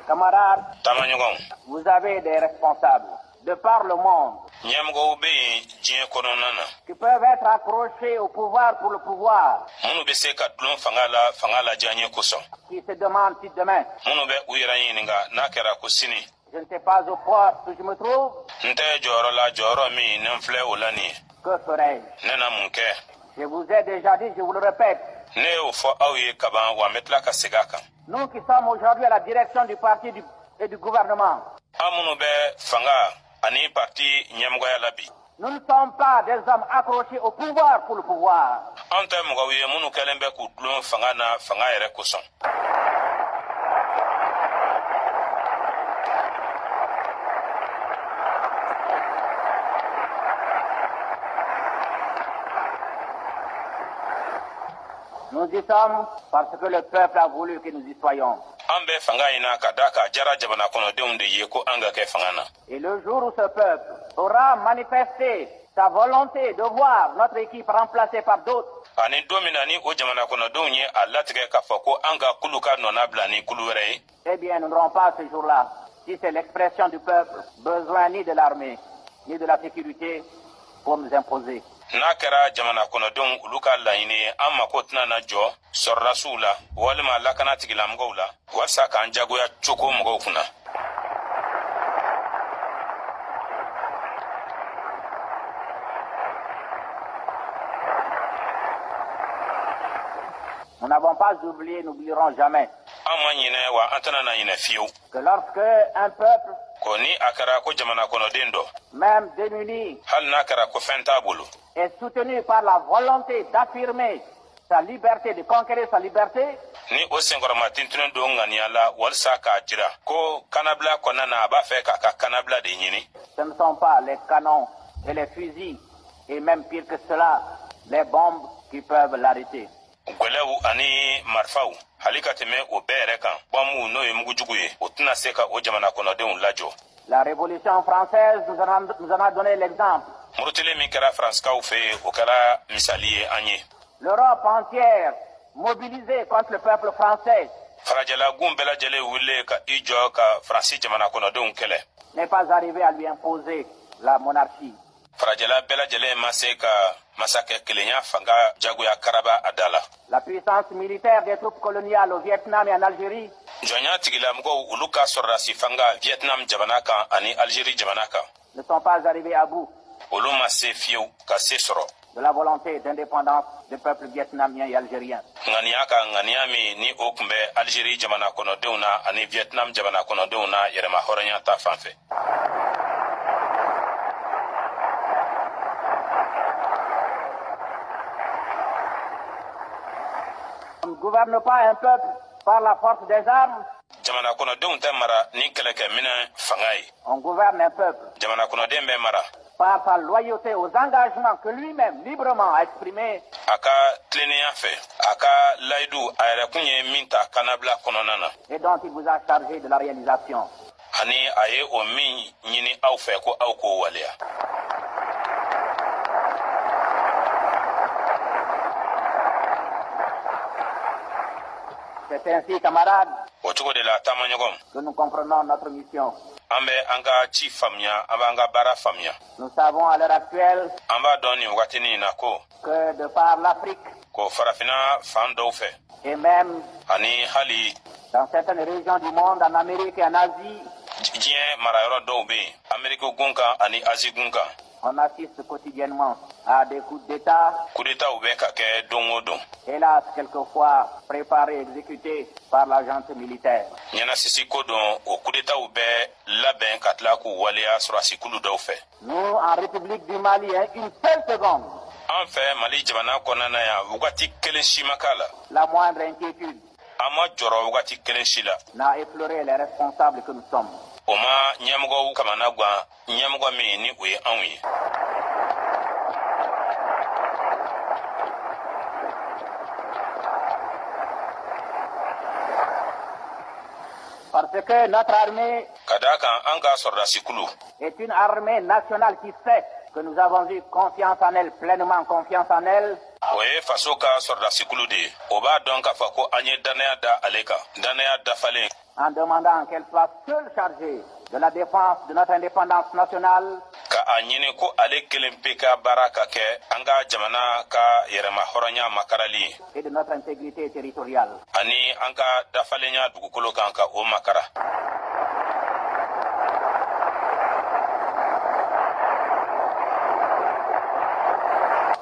Camarades, vous avez des responsables de par le monde qui peuvent être accrochés au pouvoir pour le pouvoir, qui se demandent si demain je ne sais pas au poste où je me trouve, que ferai-je? Je vous ai déjà dit, je vous le répète. Nous qui sommes aujourd'hui à la direction du parti et du gouvernement, nous ne sommes pas des hommes accrochés au pouvoir pour le pouvoir. Nous y sommes parce que le peuple a voulu que nous y soyons. Et le jour où ce peuple aura manifesté sa volonté de voir notre équipe remplacée par d'autres, eh bien, nous n'aurons pas ce jour-là, si c'est l'expression du peuple, besoin ni de l'armée, ni de la sécurité pour nous imposer. N'a kɛra jamana kɔnɔdenw olu ka laɲini ye an mako tɛna na jɔ sɔrɔdasiw la walima lakana tigilamɔgɔw la walasa k'an jagoya cogo mɔgɔw kunna. Nous n'avons pas oublié, n'oublierons jamais An ma ɲinɛ wa an tɛna na ɲinɛ fiyewu. que lorsque un peuple, Ko ni a kɛra ko jamana kɔnɔden dɔ même démuni, hali n'a kɛra ko fɛn t'a bolo est soutenu par la volonté d'affirmer sa liberté, de conquérir sa liberté, ni o senkɔrɔma tintunen don ŋaniya la walasa k'a jira ko kanabila kɔnɔna na a b'a fɛ k'a ka kanabila de ɲini. ce ne sont pas les canons et les fusils, et même pire que cela, les bombes qui peuvent l'arrêter. Gwɛlɛw ani marifaw hali ka tɛmɛ o bɛɛ yɛrɛ kan bɔnmu n'o ye mugujugu ye o tɛna se ka o jamana kɔnɔdenw lajɔ. La Révolution française nous en a donné l'exemple. Murutile min kɛra faranskaw fɛ yen o kɛra misali ye an ye. L'Europe entière mobilisée contre le peuple français farajɛlagun bɛɛ lajɛlen wuli ka i jɔ ka faransi jamana kɔnɔdenw kɛlɛ. n'est pas arrivé à lui imposer la monarchie. farajɛla bɛɛ lajɛlen ma se ka masakɛ kelenya fanga jagoya karaba a da la. La puissance militaire des troupes coloniales au Vietnam et en Algérie jɔnya tigilamɔgɔw olu ka sɔrɔdasi fanga Vietnam jamana kan ani Algérie jamana kan. ne sont pas arrivés à bout olu ma se fiyewu ka se sɔrɔ. de la volonté d'indépendance des peuples vietnamiens et algériens. ŋaniya ka ŋaniya min ni o tun bɛ Algérie jamana kɔnɔdenw na ani Vietnam jamana kɔnɔdenw na yɛrɛma hɔrɔnya ta fan fɛ. On ne gouverne pas un peuple par la force des armes, jamana kɔnɔdenw tɛ mara ni kɛlɛkɛminɛ fanga ye. on gouverne un peuple jamana kɔnɔden bɛ mara par sa loyauté aux engagements que lui-même librement a exprimés a ka tilennenya fɛ a ka layidu a yɛrɛkun ye min ta kanabila kɔnɔna na et dont il vous a chargé de la réalisation. ani a ye o min ɲini aw fɛ ko aw k'o waleya. C'est ainsi, camarades, o cogo de la taamaɲɔgɔn que nous comprenons notre mission. an bɛ an ka ci faamuya an b'an ka baara faamuya. Nous savons à l'heure actuelle an b'a dɔn nin wagatinin in na ko que de par l'Afrique ko farafinna fan dɔw fɛ et même ani hali dans certaines régions du monde, en Amérique et en Asie, diɲɛ marayɔrɔ dɔw bɛ yen Amérique gun kan ani Asie gun kan. on assiste quotidiennement à des coups d'État, coup d'état bɛ ka kɛ don o don. hélas, quelquefois préparés et exécutés par la junte militaire. ɲɛnasisi ko don o coup d'état bɛ labɛn ka tila k'u waleya sɔrɔdasikulu dɔw fɛ. Nous, en République du Mali, hein, une seule seconde, an fɛ Mali jamana kɔnɔna yan wagati kelen si ma k'a la. la moindre inquiétude an ma jɔrɔ wagati kelen si la. n'a effleuré les responsables que nous sommes. o ma ɲɛmɔgɔw kamana gan ɲɛmɔgɔ min ni o ye anw ye. Parce que notre armée ka d'a kan an ka sɔrɔdasikulu est une armée nationale qui sait que nous avons eu confiance en elle, pleinement confiance en elle, o ye faso ka sɔrɔdasikulu de ye o b'a dɔn k'a fɔ ko an ye dannaya da ale kan dannaya dafalen. en demandant qu'elle soit seule chargée de la défense de notre indépendance nationale. Ka a ɲini ko ale kelen pe ka baara ka kɛ an ka jamana ka yɛrɛma hɔrɔnya makarali et de notre intégrité territoriale. Ani an ka dafalenya dugukolo kan ka o makara.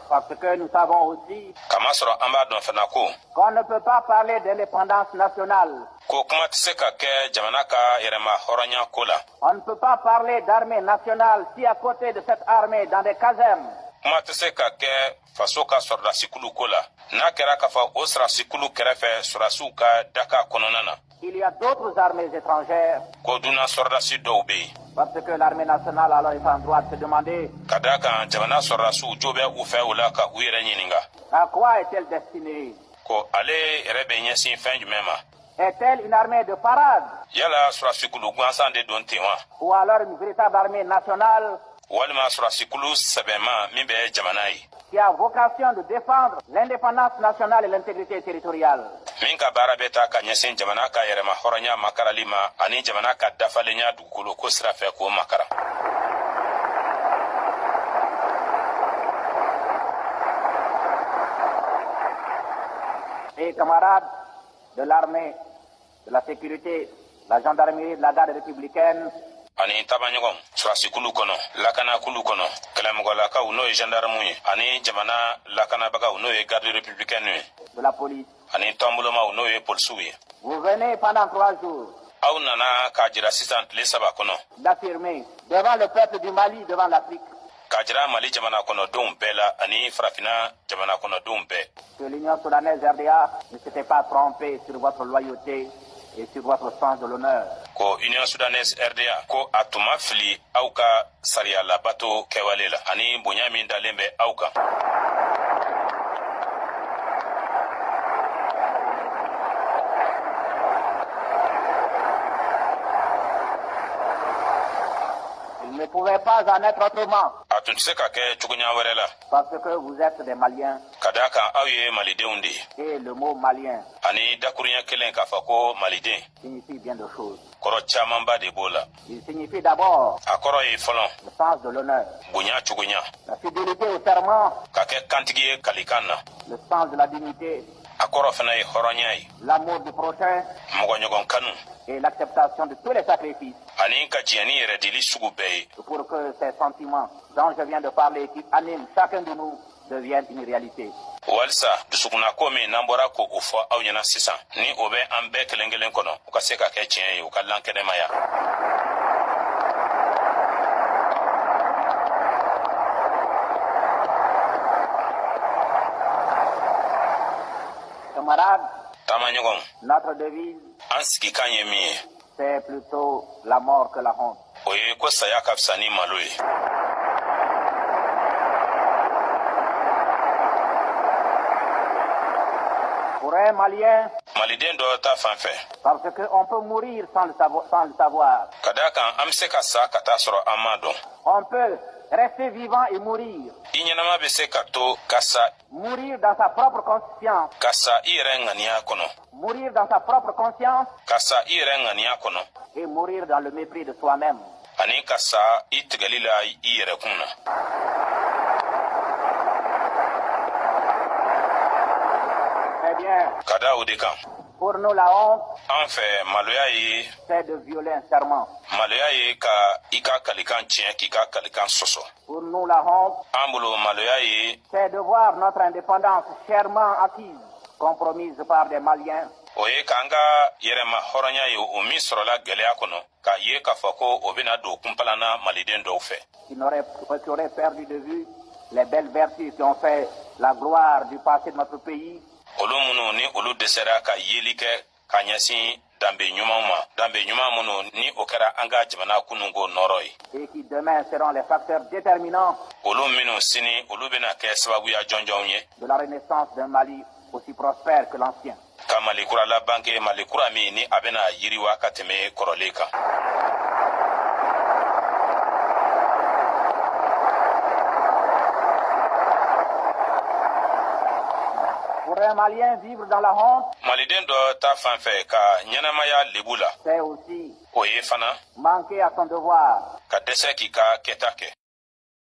Parce que nous savons aussi Kamasɔrɔ an b'a dɔn fana ko qu'on ne peut pas parler d'indépendance nationale. Ko kuma tɛ se ka kɛ jamana ka yɛrɛma hɔrɔnya ko la. On ne peut pas parler d'armée nationale si à côté de cette armée, dans des casernes, Kuma tɛ se ka kɛ faso ka sɔrɔdasikulu ko la. N'a kɛra k'a fɔ o sɔrɔdasikulu kɛrɛfɛ sɔrɔdasiw ka daka kɔnɔna na. il y a d'autres armées étrangères. Ko dunna sɔrɔdasi dɔw bɛ yen. Parce que l'armée nationale alors est en droit de se demander Ka d'a kan jamana sɔrɔdasiw jo bɛ u fɛ o la ka u yɛrɛ ɲininka. à quoi est-elle destinée. Ko ale yɛrɛ bɛ ɲɛsin fɛn jumɛn ma. Est-elle une armée de parade Yala sɔrɔdasikulu gansan de don ten wa. ou alors une véritable armée nationale Walima sɔrɔdasikulu sɛbɛnma min bɛ jamana ye. qui a vocation de défendre l'indépendance nationale et l'intégrité territoriale. Min ka baara bɛ taa ka ɲɛsin jamana ka yɛrɛma hɔrɔnya makarali ma ani jamana ka dafalenya dugukolo ko sira fɛ k'o makara. Et camarades de l'armée, de la sécurité, la gendarmerie, de la garde républicaine, Ani tabaɲɔgɔn sɔrɔdasikulu kɔnɔ lakanakulu kɔnɔ kɛlɛmɔgɔlakaw n'o ye gendarmew ye ani jamana lakanabagaw n'o ye garde républicaine ye de la police. ani tɔnbolomaw n'o ye polisiw ye. Vous venez pendant 3 jours Aw nana k'a jira sisan tile 3 kɔnɔ d'affirmer devant le peuple du Mali, devant l'Afrique, k'a jira Mali jamana kɔnɔdenw bɛɛ la ani farafina jamana kɔnɔdenw bɛɛ que l'Union soudanaise RDA ne s'était pas trompée sur votre loyauté et sur votre sens de l'honneur. ko Union Soudanaise RDA ko a tun ma fili aw ka sariya labato kɛwale la ani bonya min dalen bɛ aw kan. Il ne pouvait pas en être autrement, A tun tɛ se ka kɛ cogoya wɛrɛ la parce que vous êtes des Maliens ka d'a kan aw ye malidenw de ye et le mot malien ani dakuruɲɛ kelen k'a fɔ ko maliden signifie bien de choses. kɔrɔ camanba de b'o la. Il signifie d'abord A kɔrɔ ye fɔlɔ le sens de l'honneur, bonya cogoya la fidélité au serment, ka kɛ kantigi ye kalikan na. le sens de la dignité, A kɔrɔ fana ye hɔrɔnya ye l'amour du prochain mɔgɔɲɔgɔn kanu et l'acceptation de tous les sacrifices ani ka diɲɛ ni yɛrɛ dili sugu bɛɛ ye. pour que ces sentiments dont je viens de parler, qui animent chacun de nous, deviennent une réalité. Walisa dusukuna ko min n'an bɔra ko o fɔ aw ɲɛna sisan ni o bɛ an bɛɛ kelen kelen kɔnɔ u ka se ka kɛ tiɲɛ ye u ka lankɛnɛmaya. Camarades, Taamaɲɔgɔn notre devise, an sigikan ye min ye c'est plutôt la mort que la honte. o ye ko saya ka fisa ni malo ye. Pour un Malien, Maliden dɔ ta fan fɛ parce qu'on peut mourir sans le savoir. ka d'a kan an bɛ se ka sa ka taa sɔrɔ an m'a dɔn. On peut rester vivant et mourir. I ɲɛnama bɛ se ka to ka sa Mourir dans sa propre conscience. ka sa i yɛrɛ ŋaniya kɔnɔ Mourir dans sa propre conscience ka sa i yɛrɛ ŋaniya kɔnɔ et mourir dans le mépris de soi-même. ani ka sa i tigɛli la i yɛrɛ kun na. Très bien. Ka da o de kan Pour nous, la honte, an fɛ maloya ye c'est de violer un serment. maloya ye ka i ka kalikan tiɲɛ k'i ka kalikan sɔsɔ. Pour nous, la honte, An bolo maloya ye c'est de voir notre indépendance chèrement acquise, compromise par des Maliens, o ye k'an ka yɛrɛma hɔrɔnya ye o min sɔrɔla gwɛlɛya kɔnɔ k'a ye k'a fɔ ko o bɛna don kunpalanna maliden dɔw fɛ. qui auraient perdu de vue les belles vertus qui ont fait la gloire du passé de notre pays, Olu minnu ni olu dɛsɛra ka yeli kɛ ka ɲɛsin danbe ɲumanw ma danbe ɲuman minnu ni o kɛra an ka jamana kununko nɔrɔ ye. et qui demain seront les facteurs déterminants Olu minnu sini olu bɛna kɛ sababuya jɔnjɔnw ye de la renaissance d'un Mali aussi prospère que l'ancien. ka Mali kura labange Mali kura min ni a bɛna yiriwa ka tɛmɛ kɔrɔlen kan. Pour Voir un Malien vivre dans la honte, maliden dɔ ta fan fɛ ka ɲɛnamaya lebu la c'est aussi o ye fana manquer à son devoir. ka dɛsɛ k'i ka kɛta kɛ